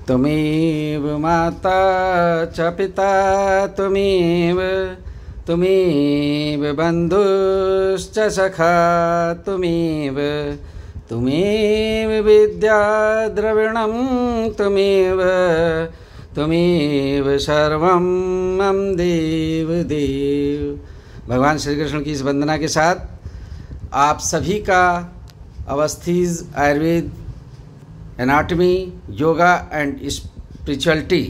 त्वमेव माता च पिता त्वमेव बन्धुश्च सखा त्वमेव विद्या द्रविणं त्वमेव सर्वं मम देव। भगवान श्री कृष्ण की इस वंदना के साथ आप सभी का Awasthi's Ayurveda anatomy yoga and spirituality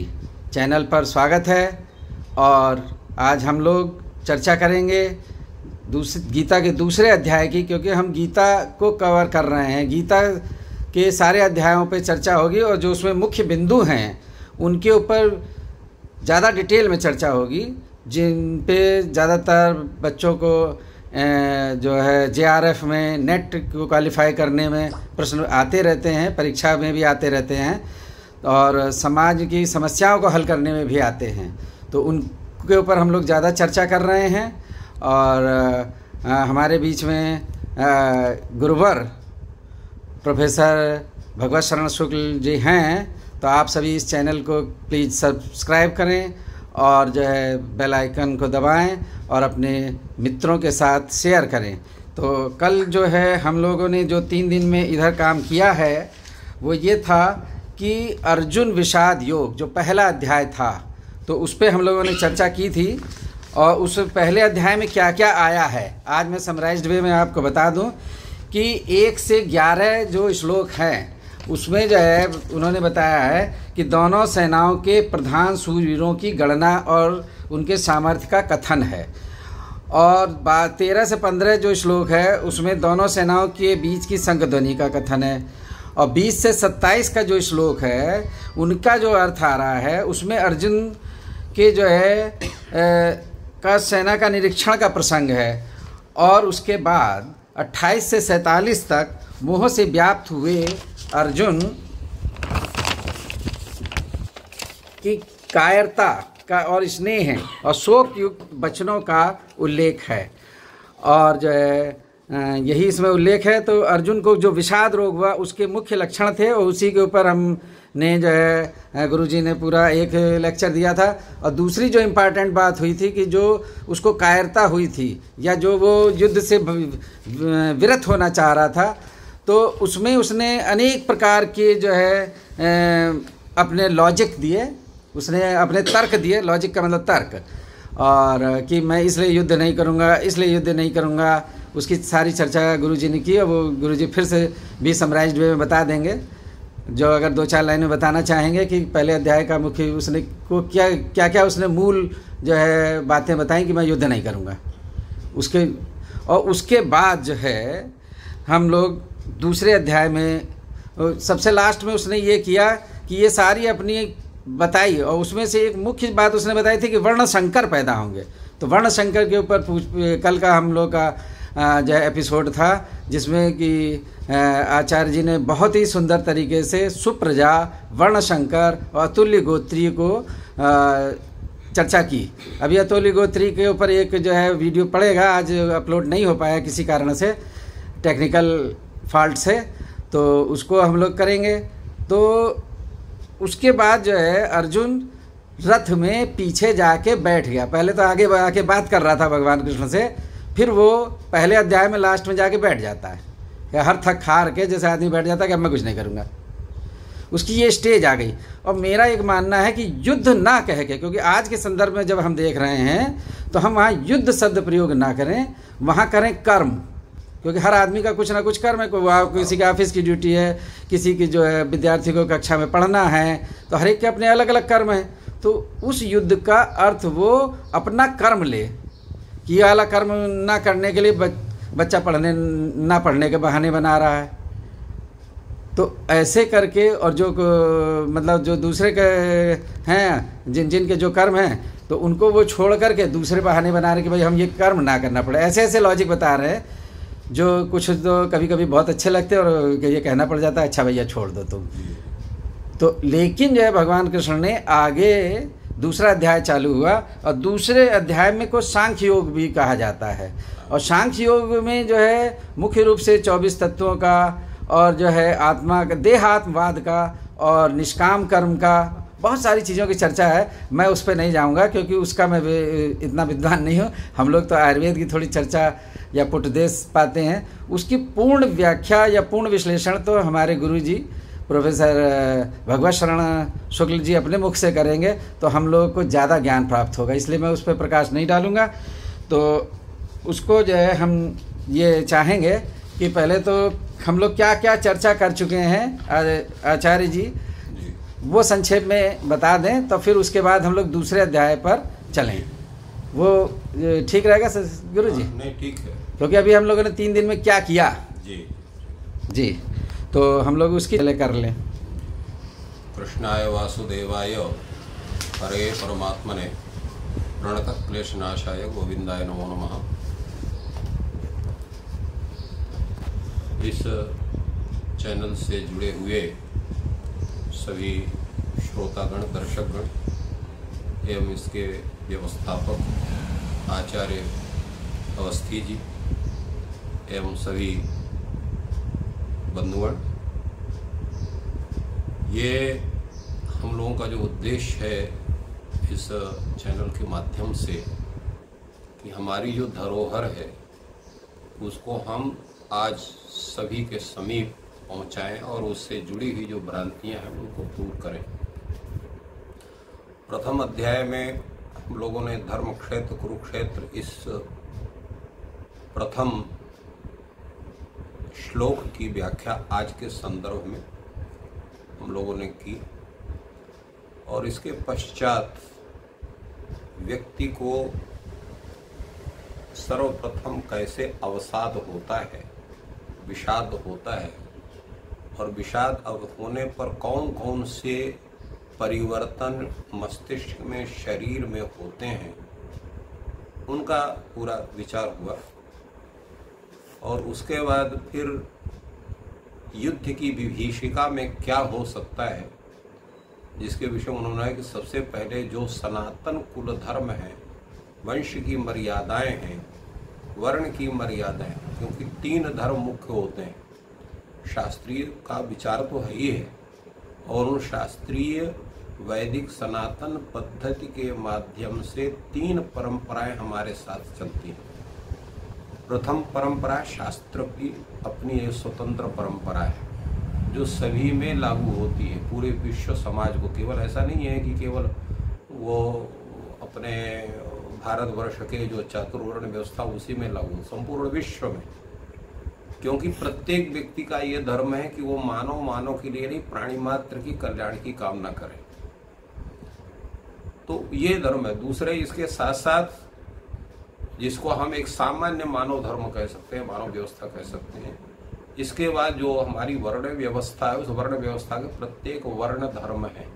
channel पर स्वागत है। और आज हम लोग चर्चा करेंगे गीता के दूसरे अध्याय की, क्योंकि हम गीता को कवर कर रहे हैं। गीता के सारे अध्यायों पे चर्चा होगी और जो उसमें मुख्य बिंदु हैं उनके ऊपर ज़्यादा डिटेल में चर्चा होगी, जिन पे ज़्यादातर बच्चों को जो है JRF में नेट को क्वालिफाई करने में प्रश्न आते रहते हैं, परीक्षा में भी आते रहते हैं और समाज की समस्याओं को हल करने में भी आते हैं। तो उनके ऊपर हम लोग ज़्यादा चर्चा कर रहे हैं। और हमारे बीच में गुरुवर प्रोफेसर भगवत शरण शुक्ल जी हैं, तो आप सभी इस चैनल को प्लीज़ सब्सक्राइब करें और जो है बेल आइकन को दबाएं और अपने मित्रों के साथ शेयर करें। तो कल जो है हम लोगों ने जो 3 दिन में इधर काम किया है वो ये था कि अर्जुन विषाद योग जो पहला अध्याय था, तो उस पर हम लोगों ने चर्चा की थी। और उस पहले अध्याय में क्या क्या आया है आज मैं समराइज्ड वे में आपको बता दूं कि 1 से 11 जो श्लोक हैं उसमें जो है उन्होंने बताया है कि दोनों सेनाओं के प्रधान सूरवीरों की गणना और उनके सामर्थ्य का कथन है। और 13 से 15 जो श्लोक है उसमें दोनों सेनाओं के बीच की संघध्वनि का कथन है। और 20 से 27 का जो श्लोक है उनका जो अर्थ आ रहा है उसमें अर्जुन के जो है का सेना का निरीक्षण का प्रसंग है। और उसके बाद 28 से 47 तक मोह से व्याप्त हुए अर्जुन की कायरता का और स्नेह और शोक युक्त वचनों का उल्लेख है। और जो है यही इसमें उल्लेख है। तो अर्जुन को जो विषाद रोग हुआ उसके मुख्य लक्षण थे और उसी के ऊपर हमने जो है गुरुजी ने पूरा एक लेक्चर दिया था। और दूसरी जो इम्पॉर्टेंट बात हुई थी कि जो उसको कायरता हुई थी या जो वो युद्ध से विरत होना चाह रहा था, तो उसमें उसने अनेक प्रकार के जो है अपने लॉजिक दिए, उसने अपने तर्क दिए। लॉजिक का मतलब तर्क, और कि मैं इसलिए युद्ध नहीं करूँगा, इसलिए युद्ध नहीं करूँगा, उसकी सारी चर्चा गुरुजी ने की। और वो गुरुजी फिर से भी समराइज्ड वे में बता देंगे, जो अगर 2-4 लाइन में बताना चाहेंगे कि पहले अध्याय का मुख्य उसने को क्या उसने मूल जो है बातें बताई कि मैं युद्ध नहीं करूँगा उसके। और उसके बाद जो है हम लोग दूसरे अध्याय में सबसे लास्ट में उसने ये किया कि ये सारी अपनी बताई और उसमें से एक मुख्य बात उसने बताई थी कि वर्ण संकर पैदा होंगे। तो वर्ण संकर के ऊपर कल का हम लोग का जो है एपिसोड था, जिसमें कि आचार्य जी ने बहुत ही सुंदर तरीके से सुप्रजा, वर्णशंकर और अतुल्य गोत्री को चर्चा की। अभी अतुल्य गोत्री के ऊपर एक जो है वीडियो पड़ेगा, आज अपलोड नहीं हो पाया किसी कारण से, टेक्निकल फॉल्ट से, तो उसको हम लोग करेंगे। तो उसके बाद जो है अर्जुन रथ में पीछे जाके बैठ गया। पहले तो आगे आके बात कर रहा था भगवान कृष्ण से, फिर वो पहले अध्याय में लास्ट में जाके बैठ जाता है, हर थक हार के जैसे आदमी बैठ जाता है कि अब मैं कुछ नहीं करूँगा। उसकी ये स्टेज आ गई। और मेरा एक मानना है कि युद्ध ना कह के, क्योंकि आज के संदर्भ में जब हम देख रहे हैं तो हम वहाँ युद्ध शब्द प्रयोग ना करें, वहाँ करें कर्म, क्योंकि हर आदमी का कुछ ना कुछ कर्म है। किसी का ऑफिस की ड्यूटी है, किसी की जो है विद्यार्थी को कक्षा में पढ़ना है, तो हर एक के अपने अलग अलग कर्म हैं। तो उस युद्ध का अर्थ वो अपना कर्म ले कि ये वाला कर्म ना करने के लिए बच्चा ना पढ़ने के बहाने बना रहा है। तो ऐसे करके, और जो मतलब जो दूसरे के हैं जिनके जो कर्म हैं, तो उनको वो छोड़ करके दूसरे बहाने बना रहे कि भाई हम ये कर्म ना करना पड़े। ऐसे ऐसे लॉजिक बता रहे हैं जो कुछ तो कभी कभी बहुत अच्छे लगते हैं और ये कहना पड़ जाता है अच्छा भैया छोड़ दो तुम। तो लेकिन जो है भगवान कृष्ण ने आगे दूसरा अध्याय चालू हुआ और दूसरे अध्याय में को सांख्य योग भी कहा जाता है। और सांख्य योग में जो है मुख्य रूप से 24 तत्वों का और जो है आत्मा का देहात्मवाद का और निष्काम कर्म का, बहुत सारी चीज़ों की चर्चा है। मैं उस पर नहीं जाऊंगा क्योंकि उसका मैं इतना विद्वान नहीं हूँ। हम लोग तो आयुर्वेद की थोड़ी चर्चा या पुटदेश पाते हैं, उसकी पूर्ण व्याख्या या पूर्ण विश्लेषण तो हमारे गुरुजी प्रोफेसर भगवत शरण शुक्ल जी अपने मुख से करेंगे, तो हम लोगों को ज़्यादा ज्ञान प्राप्त होगा, इसलिए मैं उस पर प्रकाश नहीं डालूँगा। तो उसको जो है हम ये चाहेंगे कि पहले तो हम लोग क्या क्या चर्चा कर चुके हैं आचार्य जी, वो संक्षेप में बता दें, तो फिर उसके बाद हम लोग दूसरे अध्याय पर चलें। वो ठीक रहेगा गुरु जी? नहीं, ठीक है, क्योंकि अभी हम लोगों ने 3 दिन में क्या किया जी, तो हम लोग उसकी पहले कर लें। कृष्णाय वासुदेवाय हरे परमात्मने प्रणतः क्लेशनाशाय गोविंदाय नमो नमः। इस चैनल से जुड़े हुए सभी श्रोतागण, दर्शकगण एवं इसके व्यवस्थापक आचार्य अवस्थी जी एवं सभी बंधुगण, ये हम लोगों का जो उद्देश्य है इस चैनल के माध्यम से कि हमारी जो धरोहर है उसको हम आज सभी के समीप पहुंचाएं और उससे जुड़ी हुई जो भ्रांतियां हैं उनको दूर करें। प्रथम अध्याय में हम लोगों ने धर्म क्षेत्र कुरुक्षेत्र इस प्रथम श्लोक की व्याख्या आज के संदर्भ में हम लोगों ने की, और इसके पश्चात व्यक्ति को सर्वप्रथम कैसे अवसाद होता है, विषाद होता है, और विषाद होने पर कौन कौन से परिवर्तन मस्तिष्क में, शरीर में होते हैं, उनका पूरा विचार हुआ। और उसके बाद फिर युद्ध की विभीषिका में क्या हो सकता है, जिसके विषय में उन्होंने कि सबसे पहले जो सनातन कुल धर्म है, वंश की मर्यादाएं हैं, वर्ण की मर्यादाएं, क्योंकि 3 धर्म मुख्य होते हैं। शास्त्रीय का विचार तो है ही है, और उन शास्त्रीय वैदिक सनातन पद्धति के माध्यम से 3 परंपराएं हमारे साथ चलती हैं। प्रथम परंपरा शास्त्र की अपनी एक स्वतंत्र परंपरा है जो सभी में लागू होती है, पूरे विश्व समाज को। केवल ऐसा नहीं है कि केवल वो अपने भारतवर्ष के जो चातुर्वर्ण व्यवस्था उसी में लागू, संपूर्ण विश्व में, क्योंकि प्रत्येक व्यक्ति का ये धर्म है कि वो मानव के लिए नहीं, प्राणी मात्र की कल्याण की कामना करे। तो ये धर्म है। दूसरे इसके साथ साथ जिसको हम एक सामान्य मानव धर्म कह सकते हैं, मानव व्यवस्था कह सकते हैं। इसके बाद जो हमारी वर्ण व्यवस्था है, उस वर्ण व्यवस्था के प्रत्येक वर्ण धर्म है।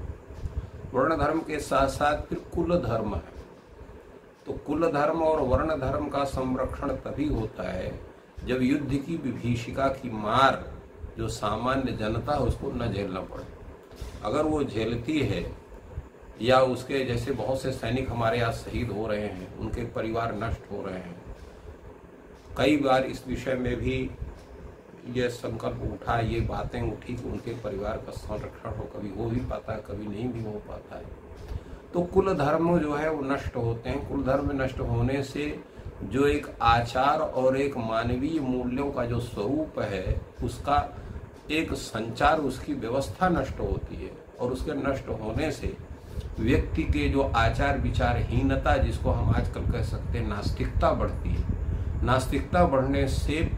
वर्ण धर्म के साथ साथ फिर कुल धर्म है। तो कुल धर्म और वर्ण धर्म का संरक्षण तभी होता है जब युद्ध की विभीषिका की मार जो सामान्य जनता है उसको न झेलना पड़े। अगर वो झेलती है, या उसके जैसे बहुत से सैनिक हमारे यहाँ शहीद हो रहे हैं, उनके परिवार नष्ट हो रहे हैं। कई बार इस विषय में भी ये संकल्प उठा, ये बातें उठी कि उनके परिवार का संरक्षण हो, कभी हो भी पाता है, कभी नहीं भी हो पाता है। तो कुल धर्म जो है वो नष्ट होते हैं। कुल धर्म नष्ट होने से जो एक आचार और एक मानवीय मूल्यों का जो स्वरूप है, उसका एक संचार, उसकी व्यवस्था नष्ट होती है। और उसके नष्ट होने से व्यक्ति के जो आचार विचारहीनता, जिसको हम आजकल कह सकते हैं नास्तिकता, बढ़ती है। नास्तिकता बढ़ने से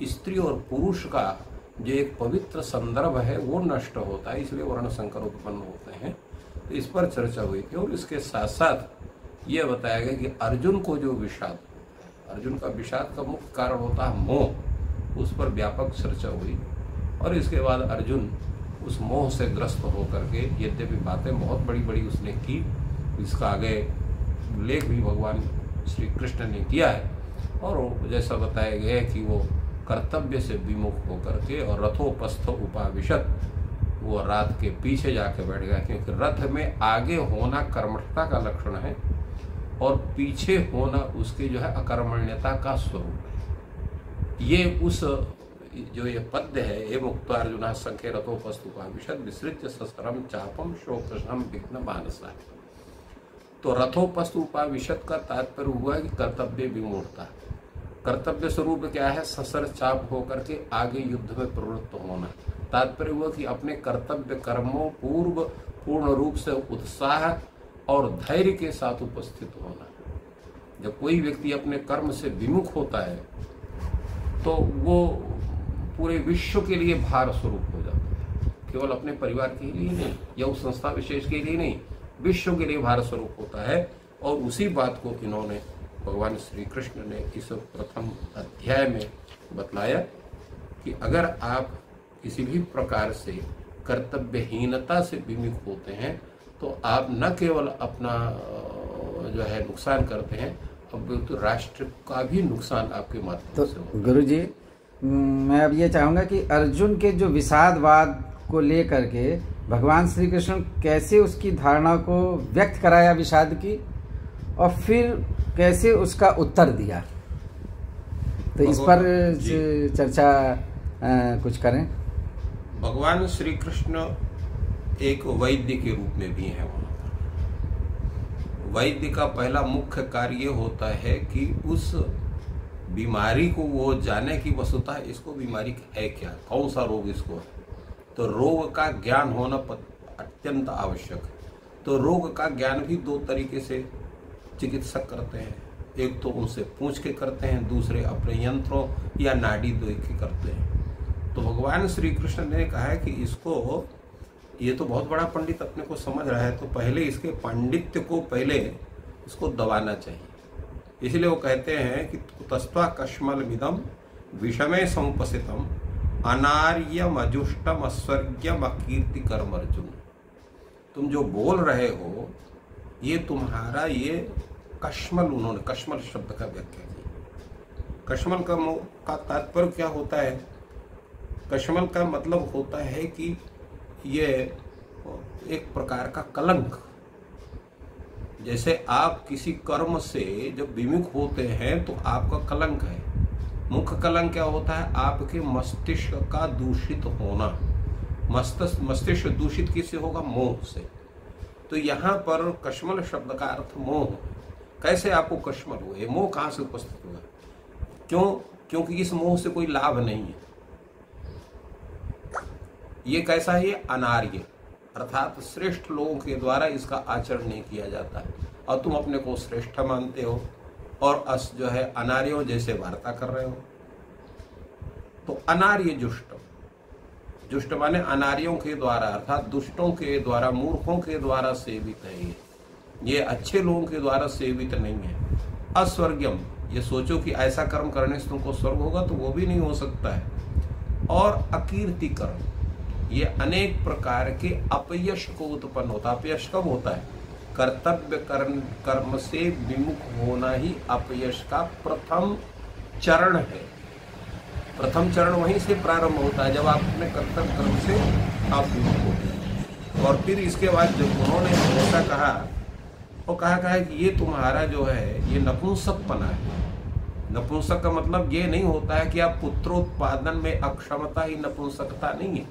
स्त्री और पुरुष का जो एक पवित्र संदर्भ है वो नष्ट होता है, इसलिए वर्ण संकर उत्पन्न होते हैं। तो इस पर चर्चा हुई थी। और इसके साथ साथ ये बताया गया कि अर्जुन को जो विषाद, अर्जुन का विषाद का मुख्य कारण होता है मोह, उस पर व्यापक चर्चा हुई। और इसके बाद अर्जुन उस मोह से ग्रस्त होकर के, यद्यपि बातें बहुत बड़ी बड़ी उसने की, इसका आगे उल्लेख भी भगवान श्री कृष्ण ने किया है। और जैसा बताया गया है कि वो कर्तव्य से विमुख होकर के और रथोपस्थ उपाविशत, वो रात के पीछे जाके बैठ गया, क्योंकि रथ में आगे होना कर्मठता का लक्षण है और पीछे होना उसके जो है अकर्मण्यता का स्वरूप है। ये उस जो ये पद्य है, ये मुक्त अर्जुना संख्य रथोपस्तुपाविशद विसृज्य ससरम चापम शोकशम विघ्न मानसा। तो रथोपस्तुपाविशद का तात्पर्य हुआ कि कर्तव्य विमूढ़ता। कर्तव्य स्वरूप क्या है? ससर चाप होकर के आगे युद्ध में प्रवृत्त होना। तात्पर्य हुआ कि अपने कर्तव्य कर्मों पूर्व पूर्ण रूप से उत्साह और धैर्य के साथ उपस्थित होना। जब कोई व्यक्ति अपने कर्म से विमुख होता है तो वो पूरे विश्व के लिए भार स्वरूप हो जाता है, केवल अपने परिवार के लिए नहीं या उस संस्था विशेष के लिए नहीं, विश्व के लिए भार स्वरूप होता है। और उसी बात को इन्होंने भगवान श्री कृष्ण ने इस प्रथम अध्याय में बतलाया कि अगर आप किसी भी प्रकार से कर्तव्यहीनता से विमुख होते हैं तो आप न केवल अपना जो है नुकसान करते हैं, अब तो राष्ट्र का भी नुकसान आपके माध्यम से होता है। गुरु जी, मैं अब ये चाहूँगा कि अर्जुन के जो विषादवाद को लेकर के भगवान श्री कृष्ण कैसे उसकी धारणा को व्यक्त कराया विषाद की, और फिर कैसे उसका उत्तर दिया, तो इस पर चर्चा कुछ करें। भगवान श्री कृष्ण एक वैद्य के रूप में भी है। वहाँ पर वैद्य का पहला मुख्य कार्य होता है कि उस बीमारी को वो जाने की वस्तुतः इसको बीमारी है क्या, कौन सा रोग इसको है। तो रोग का ज्ञान होना अत्यंत आवश्यक है। तो रोग का ज्ञान भी दो तरीके से चिकित्सक करते हैं, एक तो उनसे पूछ के करते हैं, दूसरे अपने यंत्रों या नाड़ी देख के करते हैं। तो भगवान श्री कृष्ण ने कहा है कि इसको, ये तो बहुत बड़ा पंडित अपने को समझ रहा है, तो पहले इसके पांडित्य को पहले इसको दबाना चाहिए। इसलिए वो कहते हैं कि तस्त्वा कश्मल मिदम विषमे समुपसितम अनार्यम अजुष्टम अस्वर्ग्यम अकीर्ति कर्म अर्जुन। तुम जो बोल रहे हो ये तुम्हारा ये कश्मल, उन्होंने कश्मल शब्द का व्याख्या की। कश्मल का तात्पर्य क्या होता है? कश्मल का मतलब होता है कि ये एक प्रकार का कलंक। जैसे आप किसी कर्म से जब विमुख होते हैं तो आपका कलंक है। मुख्य कलंक क्या होता है? आपके मस्तिष्क का दूषित होना। मस्तिष्क दूषित किससे होगा? मोह से। तो यहाँ पर कश्मल शब्द का अर्थ मोह। कैसे आपको कश्मल हुआ? ये मोह कहाँ से उपस्थित हुआ? क्यों? क्योंकि इस मोह से कोई लाभ नहीं है। ये कैसा है? ये अनार्य, अर्थात श्रेष्ठ लोगों के द्वारा इसका आचरण नहीं किया जाता है और तुम अपने को श्रेष्ठ मानते हो और जो है अनार्यों जैसे वार्ता कर रहे हो। तो अनार्य जुष्ट, जुष्ट माने अनार्यों के द्वारा अर्थात दुष्टों के द्वारा, मूर्खों के द्वारा सेवित है। ये अच्छे लोगों के द्वारा सेवित नहीं है। अस्वर्गम, ये सोचो कि ऐसा कर्म करने से तुमको स्वर्ग होगा तो वो भी नहीं हो सकता है। और अकीर्ति कर्म, ये अनेक प्रकार के अपयश को उत्पन्न होता है। अपयश कब होता है? कर्तव्य कर्म से विमुख होना ही अपयश का प्रथम चरण है। प्रथम चरण वहीं से प्रारंभ होता है जब आप अपने कर्तव्य कर्म से आप विमुख होते हैं। और फिर इसके बाद जब उन्होंने ऐसा कहा, वो कहा कि ये तुम्हारा जो है ये नपुंसकपना है। नपुंसक का मतलब ये नहीं होता है कि आप पुत्रोत्पादन में अक्षमता ही नपुंसकता नहीं है।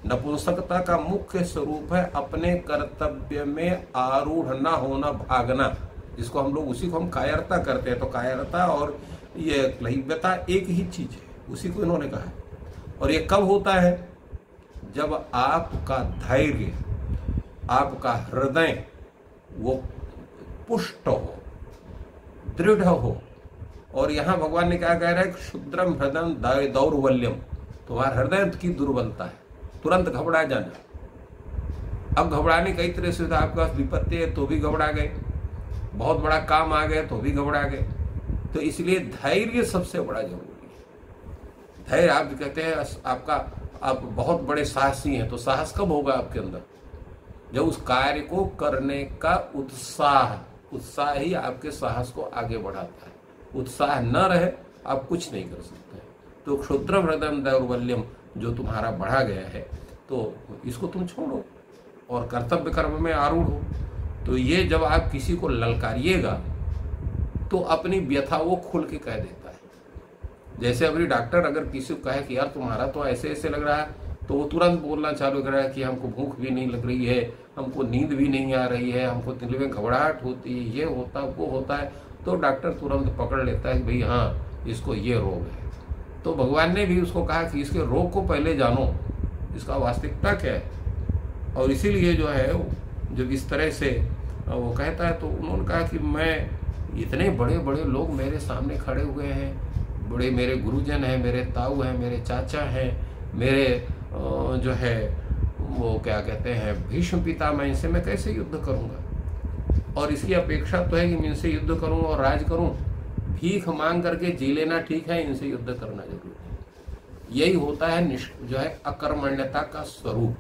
नपुंसकता का मुख्य स्वरूप है अपने कर्तव्य में आरूढ़ न होना, भागना, जिसको हम लोग, उसी को हम कायरता करते हैं। तो कायरता और ये क्लैब्यता एक ही चीज है, उसी को इन्होंने कहा है। और ये कब होता है? जब आपका धैर्य, आपका हृदय वो पुष्ट हो, दृढ़ हो। और यहाँ भगवान ने क्या कह रहा है? क्षुद्रम हृदय दौर्बल्यम, तुम्हारा हृदय की दुर्बलता है, तुरंत घबरा जाना। अब घबराने कई तरह से, आपके पास विपत्ति है तो भी घबरा गए, बहुत बड़ा काम आ गया तो भी घबरा गए। तो इसलिए धैर्य सबसे बड़ा जरूरी है। धैर्य, आप कहते हैं आप बहुत बड़े साहसी हैं, तो साहस कब होगा आपके अंदर? जब उस कार्य को करने का उत्साह ही आपके साहस को आगे बढ़ाता है। उत्साह न रहे आप कुछ नहीं कर सकते। तो क्षुद्र हृदय दौर्बल्यम, जो तुम्हारा बढ़ा गया है तो इसको तुम छोड़ो और कर्तव्य कर्म में आरूढ़ हो। तो ये जब आप किसी को ललकारिएगा तो अपनी व्यथा वो खुल के कह देता है। जैसे अभी डॉक्टर अगर किसी को कहे कि यार तुम्हारा तो ऐसे ऐसे लग रहा है, तो वो तुरंत बोलना चालू कर रहा है कि हमको भूख भी नहीं लग रही है, हमको नींद भी नहीं आ रही है, हमको दिल में घबराहट होती है, ये होता वो होता है, तो डॉक्टर तुरंत पकड़ लेता है कि भाई हाँ इसको ये रोग है। तो भगवान ने भी उसको कहा कि इसके रोग को पहले जानो, इसका वास्तविकता क्या है। और इसीलिए जो है जब इस तरह से वो कहता है तो उन्होंने कहा कि मैं, इतने बड़े बड़े लोग मेरे सामने खड़े हुए हैं, बड़े मेरे गुरुजन हैं, मेरे ताऊ हैं, मेरे चाचा हैं, मेरे जो है वो क्या कहते हैं भीष्म पितामह, इनसे मैं कैसे युद्ध करूंगा। और इसकी अपेक्षा तो है कि मैं इनसे युद्ध करूं और राज करूं। भीख मांग करके जी लेना ठीक है, इनसे युद्ध करना जरूरी है। यही होता है जो है अकर्मण्यता का स्वरूप।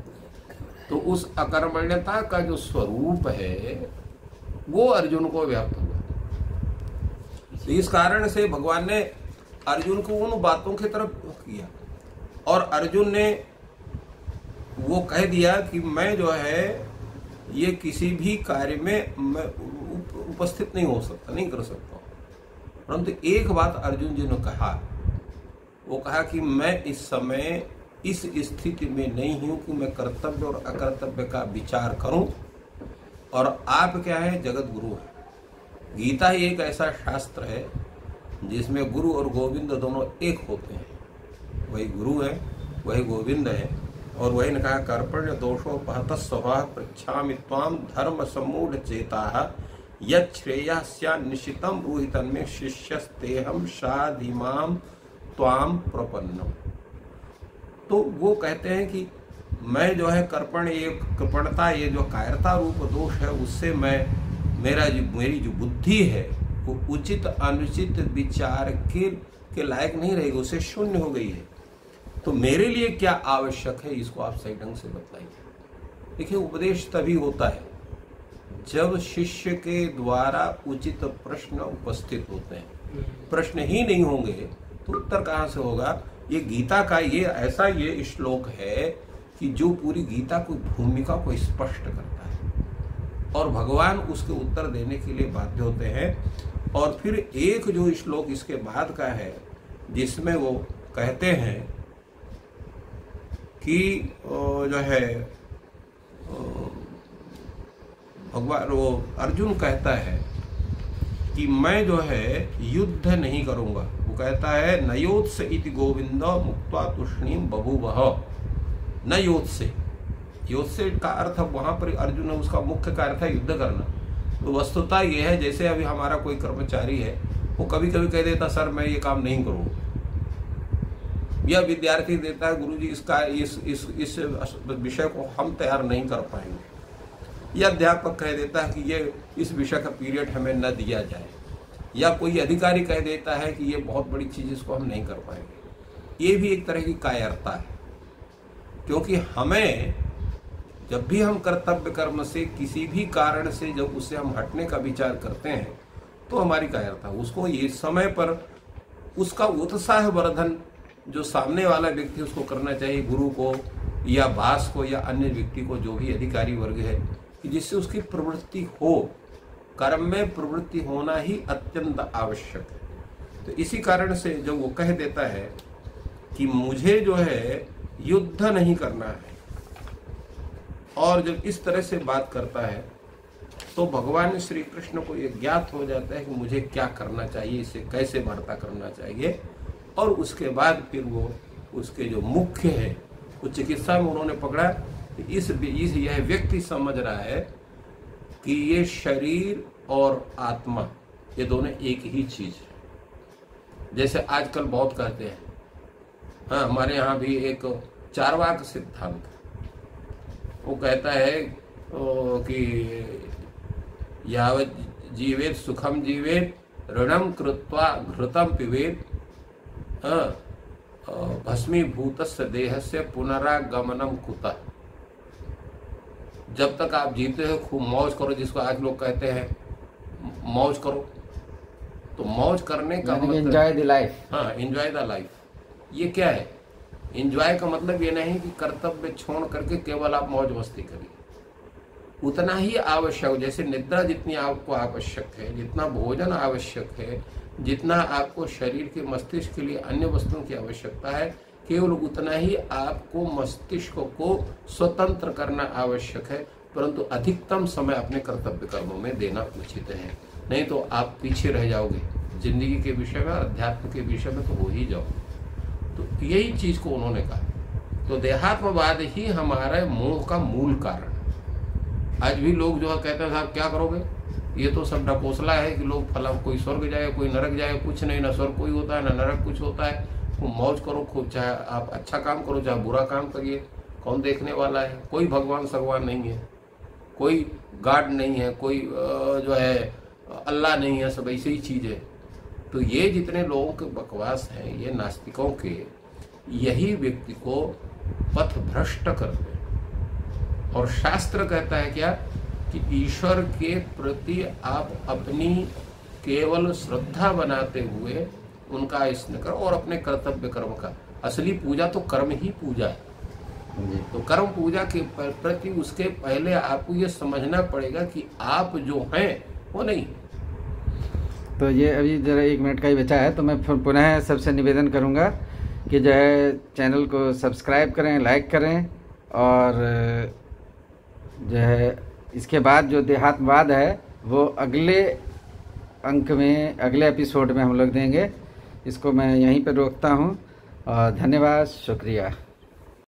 तो उस अकर्मण्यता का जो स्वरूप है वो अर्जुन को व्याप्त हुआ। तो इस कारण से भगवान ने अर्जुन को उन बातों की तरफ किया और अर्जुन ने वो कह दिया कि मैं जो है ये किसी भी कार्य में मैं उपस्थित नहीं हो सकता, नहीं कर सकता। परंतु एक बात अर्जुन जी ने कहा, वो कहा कि मैं इस समय इस स्थिति में नहीं हूं कि मैं कर्तव्य और अकर्तव्य का विचार करूं। और आप क्या है, जगत गुरु है। गीता ही एक ऐसा शास्त्र है जिसमें गुरु और गोविंद दोनों एक होते हैं। वही गुरु है, वही गोविंद है। और वही ने कहा कर्पण्य दोषो पहत स्वभाव पृच्छामि त्वाम धर्म सम्मूढ़ चेता यच्छ्रेयः स्यान्निशितं ब्रूहि तन्मे शिष्यस्तेहं शाधिमां त्वाम प्रपन्नम। तो वो कहते हैं कि मैं जो है कर्पण, ये कृपणता, ये जो कायरता रूप दोष है, उससे मेरी जो बुद्धि है वो उचित अनुचित विचार के लायक नहीं रहेगी, उससे शून्य हो गई है। तो मेरे लिए क्या आवश्यक है, इसको आप सही ढंग से बताइए। देखिए, उपदेश तभी होता है जब शिष्य के द्वारा उचित प्रश्न उपस्थित होते हैं। प्रश्न ही नहीं होंगे तो उत्तर कहाँ से होगा। ये गीता का ये ऐसा ये श्लोक है कि जो पूरी गीता की भूमिका को स्पष्ट करता है और भगवान उसके उत्तर देने के लिए बाध्य होते हैं। और फिर एक जो श्लोक इसके बाद का है जिसमें वो कहते हैं कि जो है भगवान, वो अर्जुन कहता है कि मैं जो है युद्ध नहीं करूंगा। वो कहता है नयोत्स इति गोविंद मुक्त्वा तूष्णीम बभूवः। न योत्से, योत्से का अर्थ वहां पर अर्जुन ने उसका मुख्य कार्य था युद्ध करना। तो वस्तुता यह है जैसे अभी हमारा कोई कर्मचारी है, वो कभी कभी कह देता सर मैं ये काम नहीं करूँगा, या विद्यार्थी देता है गुरुजी इसका इस विषय को हम तैयार नहीं कर पाएंगे, या अध्यापक कह देता है कि ये इस विषय का पीरियड हमें न दिया जाए, या कोई अधिकारी कह देता है कि ये बहुत बड़ी चीज इसको हम नहीं कर पाएंगे। ये भी एक तरह की कायरता है, क्योंकि हमें जब भी हम कर्तव्य कर्म से किसी भी कारण से जब उससे हम हटने का विचार करते हैं तो हमारी कायरता, उसको ये समय पर उसका उत्साह वर्धन जो सामने वाला व्यक्ति उसको करना चाहिए, गुरु को या भास को या अन्य व्यक्ति को, जो भी अधिकारी वर्ग है, कि जिससे उसकी प्रवृत्ति हो। कर्म में प्रवृत्ति होना ही अत्यंत आवश्यक है। तो इसी कारण से जब वो कह देता है कि मुझे जो है युद्ध नहीं करना है, और जब इस तरह से बात करता है तो भगवान श्री कृष्ण को ये ज्ञात हो जाता है कि मुझे क्या करना चाहिए, इसे कैसे वार्ता करना चाहिए। और उसके बाद फिर वो उसके जो मुख्य है वो चिकित्सा में उन्होंने पकड़ा। इस यह व्यक्ति समझ रहा है कि ये शरीर और आत्मा ये दोनों एक ही चीज है। जैसे आजकल बहुत कहते हैं, हाँ हमारे यहाँ भी एक चार्वाक सिद्धांत, वो कहता है कि यावत् जीवेत सुखम जीवेत ऋणम कृत्वा घृतम पिबेत भस्मीभूतस्य देहस्य पुनरागमनम कुतः। जब तक आप जीते हो खूब मौज करो, जिसको आज लोग कहते हैं मौज करो। तो मौज करने का मतलब एंजॉय द लाइफ। हाँ, एंजॉय द लाइफ। ये क्या है? एंजॉय का मतलब ये नहीं कि कर्तव्य छोड़ करके केवल आप मौज मस्ती करिए। उतना ही आवश्यक, जैसे निद्रा जितनी आपको आवश्यक है, जितना भोजन आवश्यक है, जितना आपको शरीर के मस्तिष्क के लिए अन्य वस्तुओं की आवश्यकता है, केवल उतना ही आपको मस्तिष्क को स्वतंत्र करना आवश्यक है, परंतु अधिकतम समय अपने कर्तव्य कर्मों में देना उचित है। नहीं तो आप पीछे रह जाओगे जिंदगी के विषय में, अध्यात्म के विषय में तो हो ही जाओ। तो यही चीज को उन्होंने कहा। तो देहात्मवाद ही हमारे मोह का मूल कारण। आज भी लोग जो है कहते हैं साहब क्या करोगे, ये तो सब ढकोसला है कि लोग फला कोई स्वर्ग जाए कोई नरक जाए, कुछ नहीं, ना स्वर्ग कोई होता है ना नरक कुछ होता है। खूब मौज करो, खूब चाहे आप अच्छा काम करो चाहे बुरा काम करिए, कौन देखने वाला है। कोई भगवान सगवान नहीं है, कोई गॉड नहीं है, कोई जो है अल्लाह नहीं है, सब ऐसी ही चीज है। तो ये जितने लोगों के बकवास हैं, ये नास्तिकों के, यही व्यक्ति को पथ भ्रष्ट करते हैं। और शास्त्र कहता है क्या कि ईश्वर के प्रति आप अपनी केवल श्रद्धा बनाते हुए उनका स्नेह करो, और अपने कर्तव्य कर्म का, असली पूजा तो कर्म ही पूजा है। तो कर्म पूजा के प्रति उसके पहले आपको ये समझना पड़ेगा कि आप जो हैं वो नहीं। तो ये अभी जरा 1 मिनट का ही बचा है, तो मैं फिर पुनः सबसे निवेदन करूंगा कि जो है चैनल को सब्सक्राइब करें, लाइक करें, और जो है इसके बाद जो देहात्मवाद है वो अगले अंक में, अगले एपिसोड में हम लोग देंगे। इसको मैं यहीं पर रोकता हूँ और धन्यवाद, शुक्रिया।